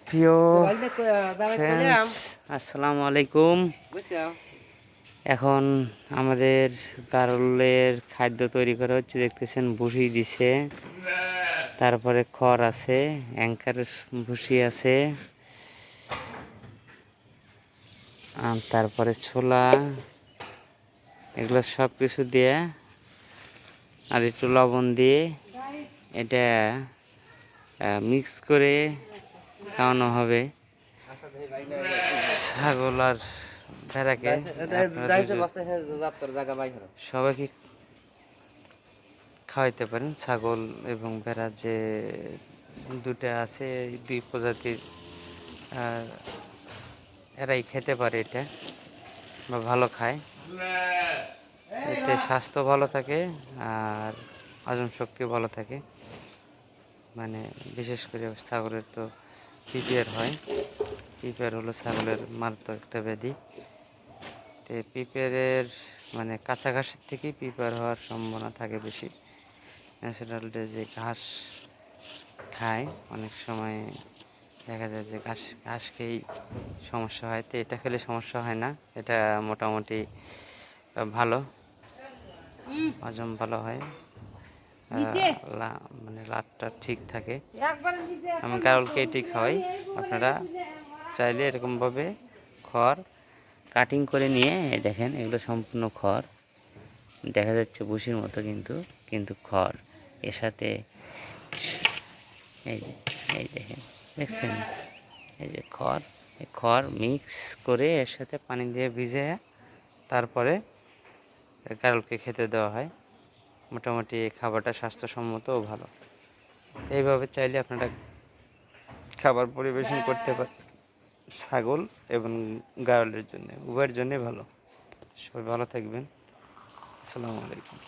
প্রিয় ফ্রেন্ডস, আসসালামু আলাইকুম। এখন আমাদের গারলের খাদ্য তৈরি করা হচ্ছে, দেখতেছেন ভুসি দিছে, তারপরে খড় আছে, অ্যাঙ্কার ভুসি আছে, আর তারপরে ছোলা, এগুলো সব কিছু দিয়ে আর একটু লবণ দিয়ে এটা মিক্স করে খাওয়ানো হবে ছাগল আর ভেড়াকে। সবাইকে খাওয়াইতে পারেন। ছাগল এবং ভেড়া যে দুটা আছে, দুই প্রজাতির, এরাই খেতে পারে এটা বা ভালো খায়। এতে স্বাস্থ্য ভালো থাকে আর হজম শক্তিও ভালো থাকে। মানে বিশেষ করে ছাগলের তো পিপিআর হয়। পিপিআর হলো ছাগলের মারাত্মক একটা ব্যাধি। তো পিপিআরের মানে কাঁচা ঘাসের থেকেই পিপিআর হওয়ার সম্ভাবনা থাকে বেশি। ন্যাচারাল যে ঘাস খায়, অনেক সময় দেখা যায় যে ঘাস খেয়েই সমস্যা হয়। তো এটা খেলে সমস্যা হয় না, এটা মোটামুটি ভালো, হজম ভালো হয়, মানে লাটটা ঠিক থাকে। আমি গারলকে এটি খাওয়াই। আপনারা চাইলে এরকমভাবে খড় কাটিং করে নিয়ে, দেখেন এগুলো সম্পূর্ণ খড়, দেখা যাচ্ছে ভুসির মতো, কিন্তু খড়। এর সাথে এই দেখেন, দেখছেন, এই যে খড় মিক্স করে এর সাথে পানি দিয়ে ভিজে তারপরে গারলকে খেতে দেওয়া হয়। মোটামুটি খাবারটা স্বাস্থ্যসম্মত ও ভালো। এইভাবে চাইলে আপনারা খাবার পরিবেশন করতে পারেন ছাগল এবং গারলের জন্য, উভয়ের জন্যই ভালো। সবাই ভালো থাকবেন। আসসালামু আলাইকুম।